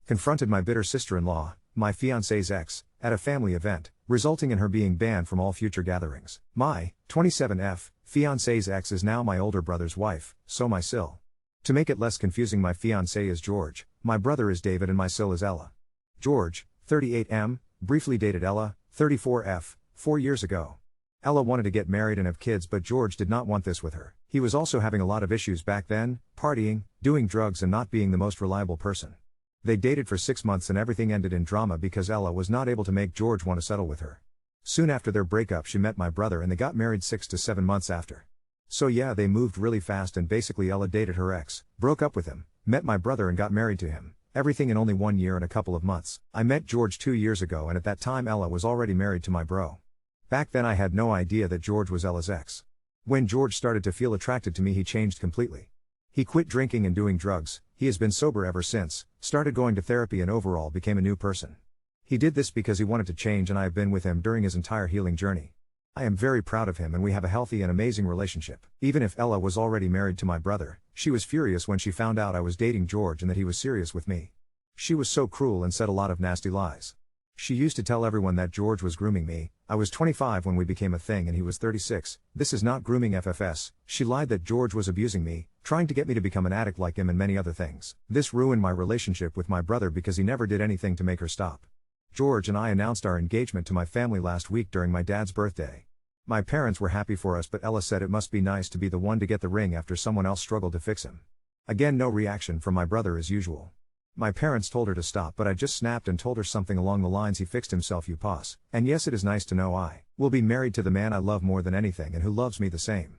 Confronted my bitter sister-in-law, my fiancé's ex, at a family event, resulting in her being banned from all future gatherings. My 27F fiancé's ex is now my older brother's wife, so my Sil. To make it less confusing, my fiancé is George, my brother is David, and my Sil is Ella. George, 38M, briefly dated Ella, 34F, 4 years ago. Ella wanted to get married and have kids, but George did not want this with her. He was also having a lot of issues back then, partying, doing drugs, and not being the most reliable person. They dated for 6 months and everything ended in drama because Ella was not able to make George want to settle with her. Soon after their breakup, she met my brother and they got married 6 to 7 months after. So yeah, they moved really fast, and basically Ella dated her ex, broke up with him, met my brother and got married to him. Everything in only 1 year and a couple of months. I met George 2 years ago, and at that time Ella was already married to my bro. Back then I had no idea that George was Ella's ex. When George started to feel attracted to me, he changed completely. He quit drinking and doing drugs, he has been sober ever since, started going to therapy, and overall became a new person. He did this because he wanted to change, and I have been with him during his entire healing journey. I am very proud of him, and we have a healthy and amazing relationship. Even if Ella was already married to my brother, she was furious when she found out I was dating George and that he was serious with me. She was so cruel and said a lot of nasty lies. She used to tell everyone that George was grooming me. I was 25 when we became a thing and he was 36. This is not grooming FFS. She lied that George was abusing me, trying to get me to become an addict like him, and many other things. This ruined my relationship with my brother because he never did anything to make her stop. George and I announced our engagement to my family last week during my dad's birthday. My parents were happy for us, but Ella said it must be nice to be the one to get the ring after someone else struggled to fix him. Again, no reaction from my brother as usual. My parents told her to stop, but I just snapped and told her something along the lines, he fixed himself, you pass. And yes, it is nice to know I will be married to the man I love more than anything and who loves me the same.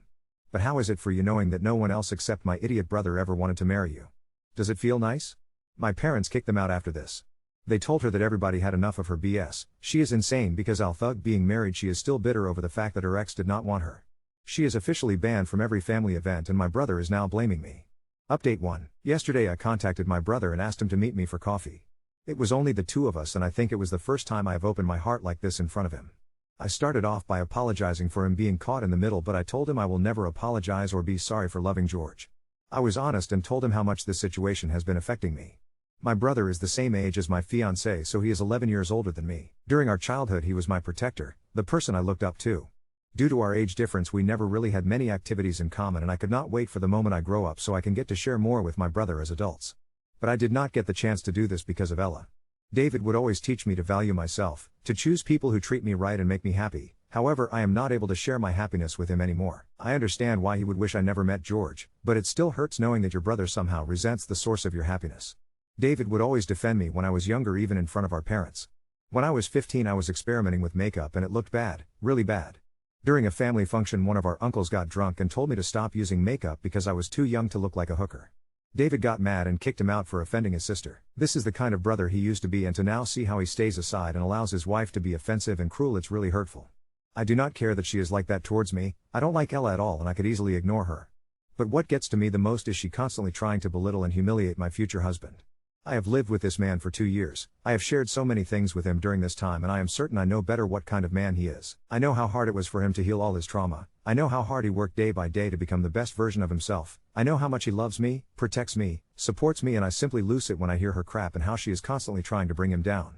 But how is it for you knowing that no one else except my idiot brother ever wanted to marry you? Does it feel nice? My parents kicked them out after this. They told her that everybody had enough of her BS. She is insane because Al Thug being married, she is still bitter over the fact that her ex did not want her. She is officially banned from every family event and my brother is now blaming me. Update 1. Yesterday I contacted my brother and asked him to meet me for coffee. It was only the two of us, and I think it was the first time I have opened my heart like this in front of him. I started off by apologizing for him being caught in the middle, but I told him I will never apologize or be sorry for loving George. I was honest and told him how much this situation has been affecting me. My brother is the same age as my fiancé, so he is 11 years older than me. During our childhood he was my protector, the person I looked up to. Due to our age difference we never really had many activities in common, and I could not wait for the moment I grow up so I can get to share more with my brother as adults. But I did not get the chance to do this because of Ella. David would always teach me to value myself, to choose people who treat me right and make me happy. However, I am not able to share my happiness with him anymore. I understand why he would wish I never met George, but it still hurts knowing that your brother somehow resents the source of your happiness. David would always defend me when I was younger, even in front of our parents. When I was 15 I was experimenting with makeup and it looked bad, really bad. During a family function one of our uncles got drunk and told me to stop using makeup because I was too young to look like a hooker. David got mad and kicked him out for offending his sister. This is the kind of brother he used to be, and to now see how he stays aside and allows his wife to be offensive and cruel, it's really hurtful. I do not care that she is like that towards me. I don't like Ella at all and I could easily ignore her. But what gets to me the most is she constantly trying to belittle and humiliate my future husband. I have lived with this man for 2 years. I have shared so many things with him during this time, and I am certain I know better what kind of man he is. I know how hard it was for him to heal all his trauma. I know how hard he worked day by day to become the best version of himself. I know how much he loves me, protects me, supports me, and I simply lose it when I hear her crap and how she is constantly trying to bring him down.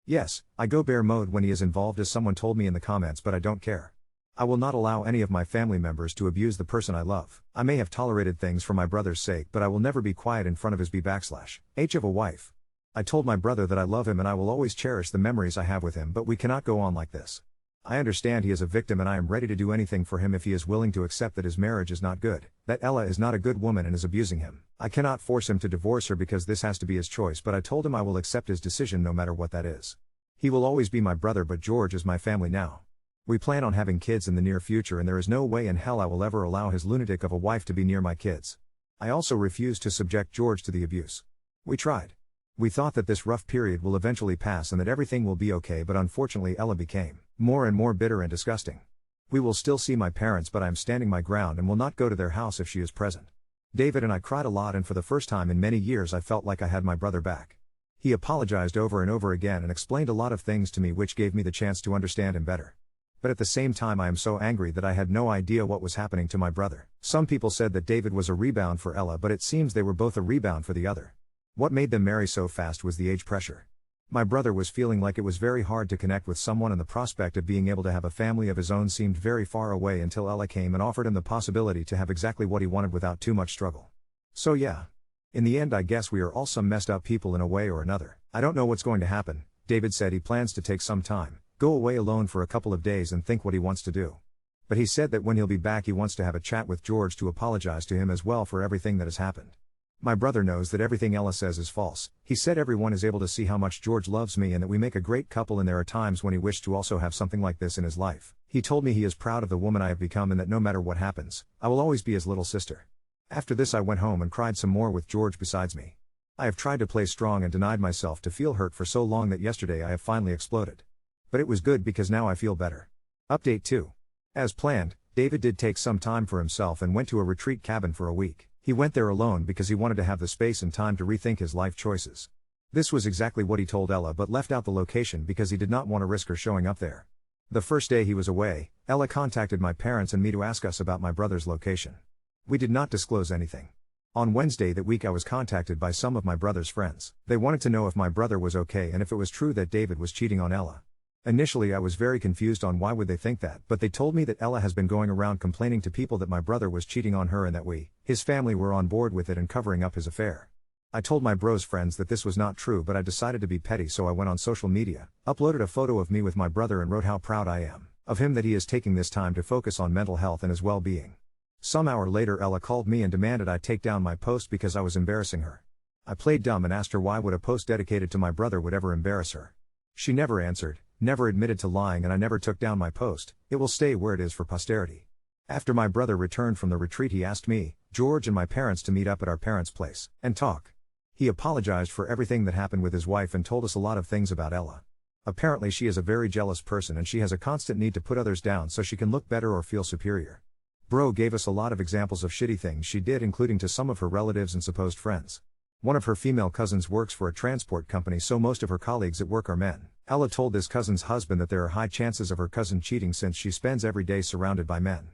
Yes, I go bear mode when he is involved, as someone told me in the comments, but I don't care. I will not allow any of my family members to abuse the person I love. I may have tolerated things for my brother's sake, but I will never be quiet in front of his b/h of a wife. I told my brother that I love him and I will always cherish the memories I have with him, but we cannot go on like this. I understand he is a victim and I am ready to do anything for him if he is willing to accept that his marriage is not good, that Ella is not a good woman and is abusing him. I cannot force him to divorce her because this has to be his choice, but I told him I will accept his decision no matter what that is. He will always be my brother, but George is my family now. We plan on having kids in the near future and there is no way in hell I will ever allow his lunatic of a wife to be near my kids. I also refuse to subject George to the abuse. We tried. We thought that this rough period will eventually pass and that everything will be okay, but unfortunately Ella became more and more bitter and disgusting. We will still see my parents, but I am standing my ground and will not go to their house if she is present. David and I cried a lot, and for the first time in many years I felt like I had my brother back. He apologized over and over again and explained a lot of things to me which gave me the chance to understand him better. But at the same time I am so angry that I had no idea what was happening to my brother. Some people said that David was a rebound for Ella, but it seems they were both a rebound for the other. What made them marry so fast was the age pressure. My brother was feeling like it was very hard to connect with someone, and the prospect of being able to have a family of his own seemed very far away until Ella came and offered him the possibility to have exactly what he wanted without too much struggle. So yeah. In the end, I guess we are all some messed up people in a way or another. I don't know what's going to happen. David said he plans to take some time, go away alone for a couple of days and think what he wants to do. But he said that when he'll be back he wants to have a chat with George to apologize to him as well for everything that has happened. My brother knows that everything Ella says is false. He said everyone is able to see how much George loves me and that we make a great couple, and there are times when he wished to also have something like this in his life. He told me he is proud of the woman I have become and that no matter what happens, I will always be his little sister. After this I went home and cried some more with George besides me. I have tried to play strong and denied myself to feel hurt for so long that yesterday I have finally exploded. But it was good because now I feel better. Update 2. As planned, David did take some time for himself and went to a retreat cabin for a week. He went there alone because he wanted to have the space and time to rethink his life choices. This was exactly what he told Ella, but left out the location because he did not want to risk her showing up there. The first day he was away, Ella contacted my parents and me to ask us about my brother's location. We did not disclose anything. On Wednesday that week I was contacted by some of my brother's friends. They wanted to know if my brother was okay and if it was true that David was cheating on Ella. Initially I was very confused on why would they think that, but they told me that Ella has been going around complaining to people that my brother was cheating on her and that his family were on board with it and covering up his affair. I told my bro's friends that this was not true, but I decided to be petty, so I went on social media, uploaded a photo of me with my brother and wrote how proud I am of him that he is taking this time to focus on mental health and his well-being. Some hour later Ella called me and demanded I take down my post because I was embarrassing her. I played dumb and asked her why would a post dedicated to my brother would ever embarrass her. She never answered, never admitted to lying, and I never took down my post. It will stay where it is for posterity. After my brother returned from the retreat he asked me, George and my parents to meet up at our parents' place and talk. He apologized for everything that happened with his wife and told us a lot of things about Ella. Apparently she is a very jealous person and she has a constant need to put others down so she can look better or feel superior. Bro gave us a lot of examples of shitty things she did, including to some of her relatives and supposed friends. One of her female cousins works for a transport company, so most of her colleagues at work are men. Ella told this cousin's husband that there are high chances of her cousin cheating since she spends every day surrounded by men.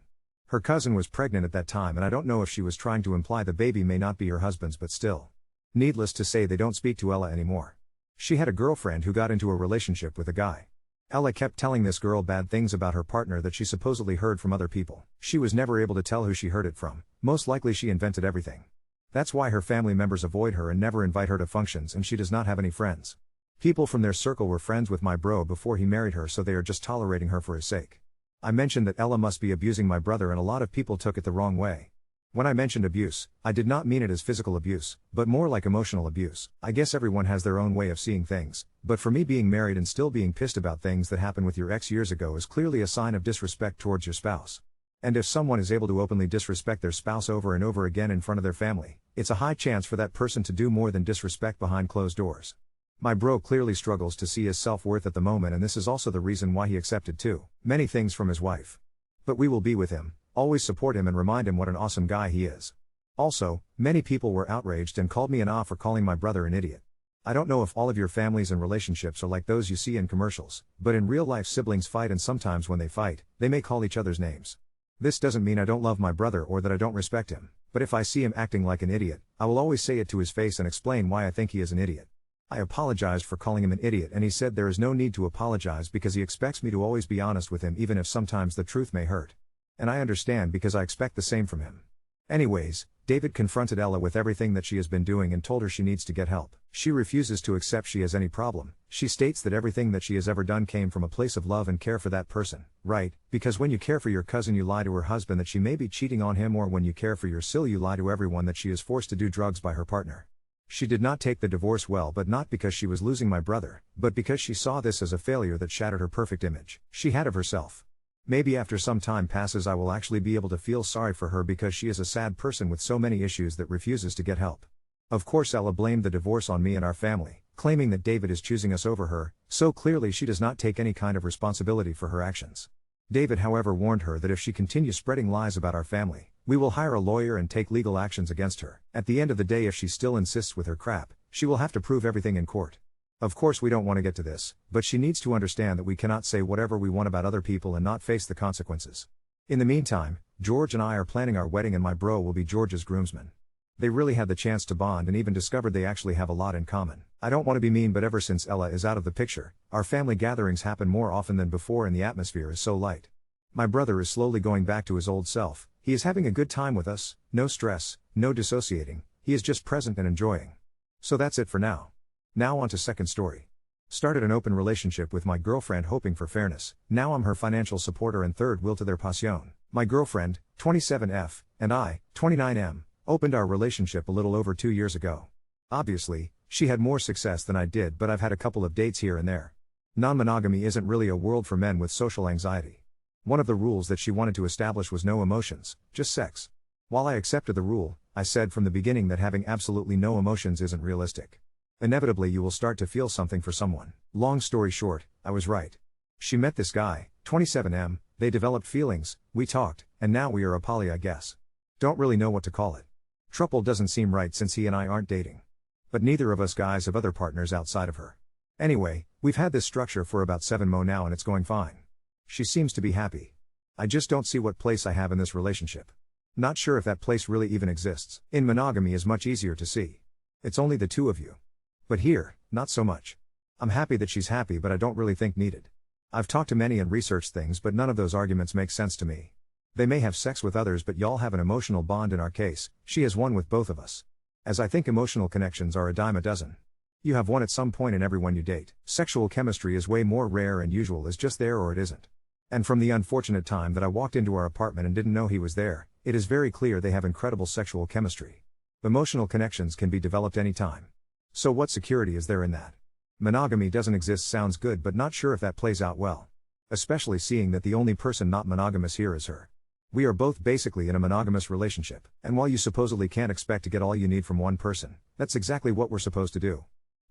Her cousin was pregnant at that time, and I don't know if she was trying to imply the baby may not be her husband's, but still. Needless to say, they don't speak to Ella anymore. She had a girlfriend who got into a relationship with a guy. Ella kept telling this girl bad things about her partner that she supposedly heard from other people. She was never able to tell who she heard it from. Most likely she invented everything. That's why her family members avoid her and never invite her to functions, and she does not have any friends. People from their circle were friends with my bro before he married her, so they are just tolerating her for his sake. I mentioned that Ella must be abusing my brother, and a lot of people took it the wrong way. When I mentioned abuse, I did not mean it as physical abuse, but more like emotional abuse. I guess everyone has their own way of seeing things, but for me, being married and still being pissed about things that happened with your ex years ago is clearly a sign of disrespect towards your spouse. And if someone is able to openly disrespect their spouse over and over again in front of their family, it's a high chance for that person to do more than disrespect behind closed doors. My bro clearly struggles to see his self-worth at the moment, and this is also the reason why he accepted too many things from his wife. But we will be with him, always support him and remind him what an awesome guy he is. Also, many people were outraged and called me an for calling my brother an idiot. I don't know if all of your families and relationships are like those you see in commercials, but in real life siblings fight, and sometimes when they fight, they may call each other's names. This doesn't mean I don't love my brother or that I don't respect him, but if I see him acting like an idiot, I will always say it to his face and explain why I think he is an idiot. I apologized for calling him an idiot, and he said there is no need to apologize because he expects me to always be honest with him, even if sometimes the truth may hurt. And I understand because I expect the same from him. Anyways, David confronted Ella with everything that she has been doing and told her she needs to get help. She refuses to accept she has any problem. She states that everything that she has ever done came from a place of love and care for that person, right? Because when you care for your cousin, you lie to her husband that she may be cheating on him, or when you care for your sil, you lie to everyone that she is forced to do drugs by her partner. She did not take the divorce well, but not because she was losing my brother, but because she saw this as a failure that shattered her perfect image she had of herself. Maybe after some time passes I will actually be able to feel sorry for her, because she is a sad person with so many issues that refuses to get help. Of course Ella blamed the divorce on me and our family, claiming that David is choosing us over her, so clearly she does not take any kind of responsibility for her actions. David however warned her that if she continues spreading lies about our family, we will hire a lawyer and take legal actions against her. At the end of the day, if she still insists with her crap, she will have to prove everything in court. Of course we don't want to get to this, but she needs to understand that we cannot say whatever we want about other people and not face the consequences. In the meantime, George and I are planning our wedding, and my bro will be George's groomsman. They really had the chance to bond and even discovered they actually have a lot in common. I don't want to be mean, but ever since Ella is out of the picture, our family gatherings happen more often than before and the atmosphere is so light. My brother is slowly going back to his old self. He is having a good time with us, no stress, no dissociating, he is just present and enjoying. So that's it for now. Now on to second story. Started an open relationship with my girlfriend hoping for fairness, now I'm her financial supporter and third wheel to their passion. My girlfriend, 27F, and I, 29M, opened our relationship a little over 2 years ago. Obviously, she had more success than I did, but I've had a couple of dates here and there. Non-monogamy isn't really a world for men with social anxiety. One of the rules that she wanted to establish was no emotions, just sex. While I accepted the rule, I said from the beginning that having absolutely no emotions isn't realistic. Inevitably you will start to feel something for someone. Long story short, I was right. She met this guy, 27M, they developed feelings, we talked, and now we are a poly, I guess. Don't really know what to call it. Trouble doesn't seem right since he and I aren't dating. But neither of us guys have other partners outside of her. Anyway, we've had this structure for about 7 months now and it's going fine. She seems to be happy. I just don't see what place I have in this relationship. Not sure if that place really even exists. In monogamy is much easier to see. It's only the two of you. But here, not so much. I'm happy that she's happy, but I don't really think needed. I've talked to many and researched things, but none of those arguments make sense to me. They may have sex with others, but y'all have an emotional bond. In our case, she has one with both of us. As I think emotional connections are a dime a dozen. You have one at some point in everyone you date. Sexual chemistry is way more rare and usual is just there or it isn't. And from the unfortunate time that I walked into our apartment and didn't know he was there, it is very clear they have incredible sexual chemistry. Emotional connections can be developed anytime. So what security is there in that? Monogamy doesn't exist sounds good, but not sure if that plays out well. Especially seeing that the only person not monogamous here is her. We are both basically in a monogamous relationship, and while you supposedly can't expect to get all you need from one person, that's exactly what we're supposed to do.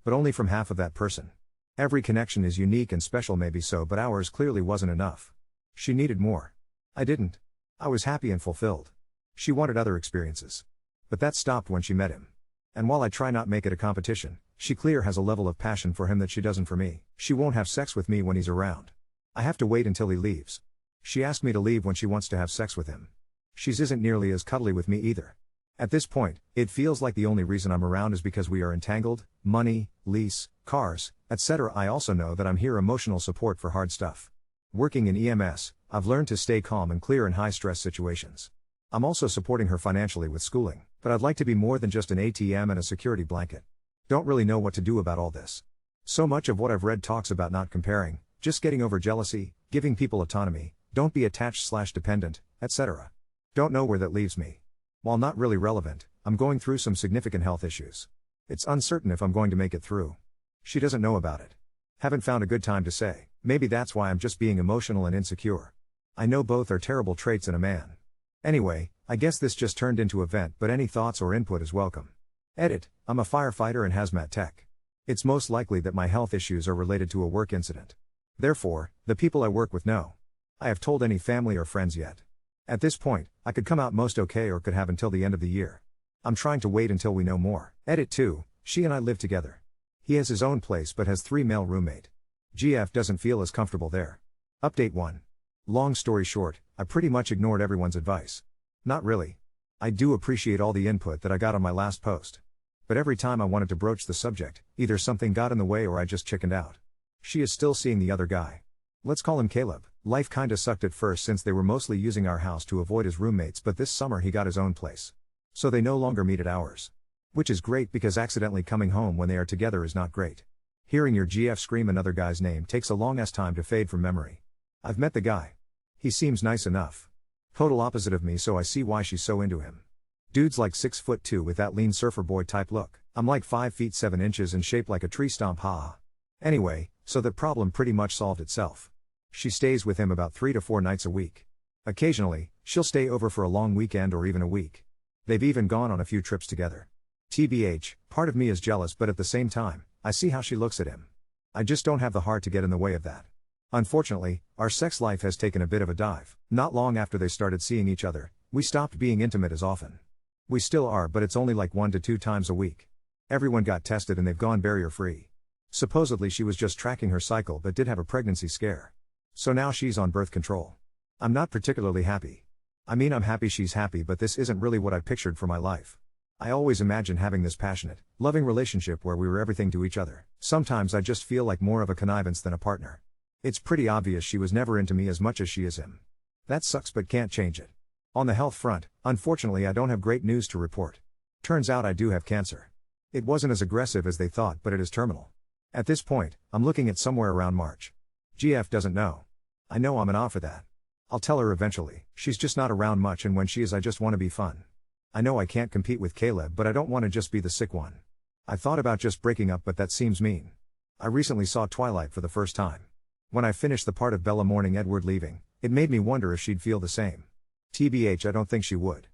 But only from half of that person. Every connection is unique and special, maybe so, but ours clearly wasn't enough. She needed more. I didn't. I was happy and fulfilled. She wanted other experiences. But that stopped when she met him. And while I try not make it a competition, she clear has a level of passion for him that she doesn't for me. She won't have sex with me when he's around. I have to wait until he leaves. She asked me to leave when she wants to have sex with him. She's isn't nearly as cuddly with me either. At this point, it feels like the only reason I'm around is because we are entangled, money, lease, cars, etc. I also know that I'm here emotional support for hard stuff. Working in EMS, I've learned to stay calm and clear in high-stress situations. I'm also supporting her financially with schooling, but I'd like to be more than just an ATM and a security blanket. Don't really know what to do about all this. So much of what I've read talks about not comparing, just getting over jealousy, giving people autonomy, don't be attached/dependent, etc. Don't know where that leaves me. While not really relevant, I'm going through some significant health issues. It's uncertain if I'm going to make it through. She doesn't know about it. Haven't found a good time to say. Maybe that's why I'm just being emotional and insecure. I know both are terrible traits in a man. Anyway, I guess this just turned into a vent, but any thoughts or input is welcome. Edit, I'm a firefighter and hazmat tech. It's most likely that my health issues are related to a work incident. Therefore, the people I work with know. I have told any family or friends yet. At this point, I could come out most okay or could have until the end of the year. I'm trying to wait until we know more. Edit 2, she and I live together. He has his own place but has 3 male roommate. GF doesn't feel as comfortable there. Update 1. Long story short, I pretty much ignored everyone's advice. Not really. I do appreciate all the input that I got on my last post. But every time I wanted to broach the subject, either something got in the way or I just chickened out. She is still seeing the other guy. Let's call him Caleb. Life kinda sucked at first since they were mostly using our house to avoid his roommates, but this summer he got his own place. So they no longer meet at ours. Which is great because accidentally coming home when they are together is not great. Hearing your GF scream another guy's name takes a long ass time to fade from memory. I've met the guy. He seems nice enough. Total opposite of me, so I see why she's so into him. Dude's like 6'2" with that lean surfer boy type look. I'm like 5 feet 7 inches and shaped like a tree stump, haha. Anyway, so the problem pretty much solved itself. She stays with him about 3 to 4 nights a week. Occasionally, she'll stay over for a long weekend or even a week. They've even gone on a few trips together. TBH, part of me is jealous, but at the same time, I see how she looks at him. I just don't have the heart to get in the way of that. Unfortunately, our sex life has taken a bit of a dive. Not long after they started seeing each other, we stopped being intimate as often. We still are, but it's only like 1 to 2 times a week. Everyone got tested and they've gone barrier-free. Supposedly she was just tracking her cycle but did have a pregnancy scare. So now she's on birth control. I'm not particularly happy. I mean, I'm happy she's happy, but this isn't really what I pictured for my life. I always imagined having this passionate, loving relationship where we were everything to each other. Sometimes I just feel like more of a connivance than a partner. It's pretty obvious she was never into me as much as she is him. That sucks but can't change it. On the health front, unfortunately I don't have great news to report. Turns out I do have cancer. It wasn't as aggressive as they thought, but it is terminal. At this point, I'm looking at somewhere around March. GF doesn't know. I know I'm an off for that. I'll tell her eventually. She's just not around much, and when she is I just want to be fun. I know I can't compete with Caleb, but I don't want to just be the sick one. I thought about just breaking up, but that seems mean. I recently saw Twilight for the first time. When I finished the part of Bella mourning Edward leaving, it made me wonder if she'd feel the same. TBH, I don't think she would.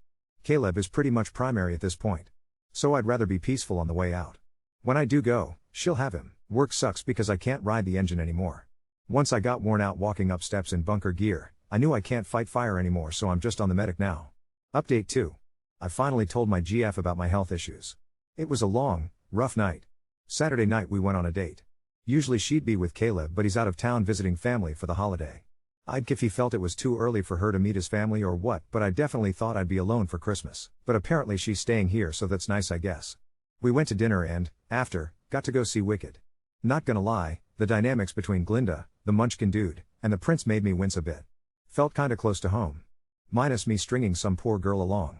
Caleb is pretty much primary at this point. So I'd rather be peaceful on the way out. When I do go, she'll have him. Work sucks because I can't ride the engine anymore. Once I got worn out walking up steps in bunker gear, I knew I can't fight fire anymore, so I'm just on the medic now. Update 2. I finally told my GF about my health issues. It was a long, rough night. Saturday night we went on a date. Usually she'd be with Caleb, but he's out of town visiting family for the holiday. I'd if he felt it was too early for her to meet his family or what, but I definitely thought I'd be alone for Christmas. But apparently she's staying here, so that's nice, I guess. We went to dinner and, after, got to go see Wicked. Not gonna lie, the dynamics between Glinda, the Munchkin dude, and the prince made me wince a bit. Felt kinda close to home. Minus me stringing some poor girl along.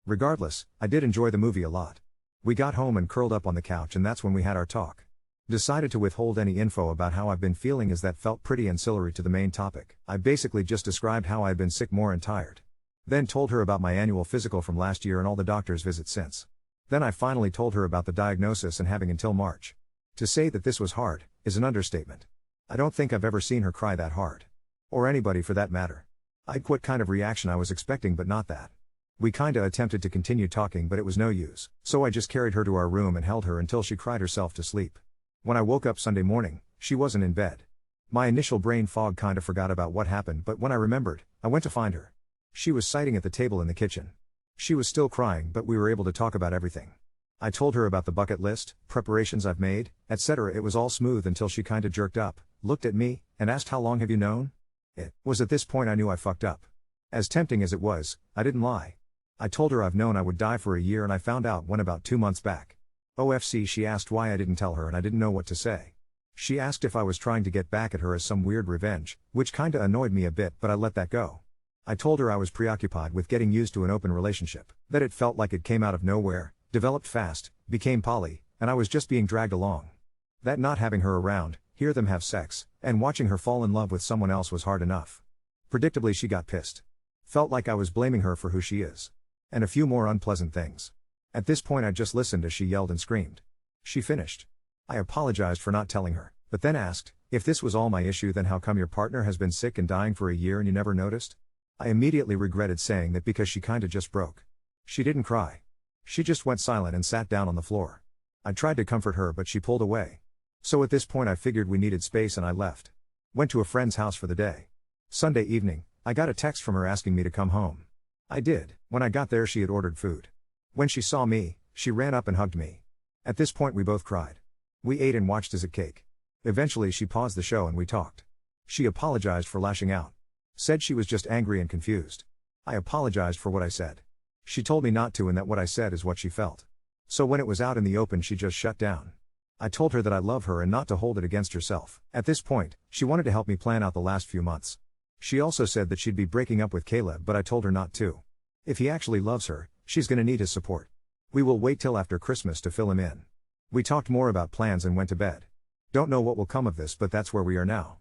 Regardless, I did enjoy the movie a lot. We got home and curled up on the couch, and that's when we had our talk. Decided to withhold any info about how I've been feeling, as that felt pretty ancillary to the main topic. I basically just described how I'd been sick more and tired. Then told her about my annual physical from last year and all the doctor's visits since. Then I finally told her about the diagnosis and having until March. To say that this was hard is an understatement. I don't think I've ever seen her cry that hard. Or anybody for that matter. I'd quit kind of reaction I was expecting, but not that. We kinda attempted to continue talking, but it was no use, so I just carried her to our room and held her until she cried herself to sleep. When I woke up Sunday morning, she wasn't in bed. My initial brain fog kinda forgot about what happened, but when I remembered, I went to find her. She was sitting at the table in the kitchen. She was still crying, but we were able to talk about everything. I told her about the bucket list, preparations I've made, etc. It was all smooth until she kinda jerked up, looked at me, and asked, "How long have you known?" It was at this point I knew I fucked up. As tempting as it was, I didn't lie. I told her I've known I would die for a year, and I found out when about 2 months back. OFC, she asked why I didn't tell her, and I didn't know what to say. She asked if I was trying to get back at her as some weird revenge, which kinda annoyed me a bit, but I let that go. I told her I was preoccupied with getting used to an open relationship, that it felt like it came out of nowhere, developed fast, became poly, and I was just being dragged along. That not having her around, hear them have sex, and watching her fall in love with someone else was hard enough. Predictably she got pissed. Felt like I was blaming her for who she is. And a few more unpleasant things. At this point I just listened as she yelled and screamed. She finished. I apologized for not telling her, but then asked, if this was all my issue, then how come your partner has been sick and dying for a year and you never noticed? I immediately regretted saying that because she kinda just broke. She didn't cry. She just went silent and sat down on the floor. I tried to comfort her, but she pulled away. So at this point I figured we needed space and I left. Went to a friend's house for the day. Sunday evening, I got a text from her asking me to come home. I did. When I got there she had ordered food. When she saw me, she ran up and hugged me. At this point we both cried. We ate and watched as it cake. Eventually she paused the show and we talked. She apologized for lashing out. Said she was just angry and confused. I apologized for what I said. She told me not to, and that what I said is what she felt. So when it was out in the open she just shut down. I told her that I love her and not to hold it against herself. At this point, she wanted to help me plan out the last few months. She also said that she'd be breaking up with Caleb, but I told her not to. If he actually loves her, she's gonna need his support. We will wait till after Christmas to fill him in. We talked more about plans and went to bed. Don't know what will come of this, but that's where we are now.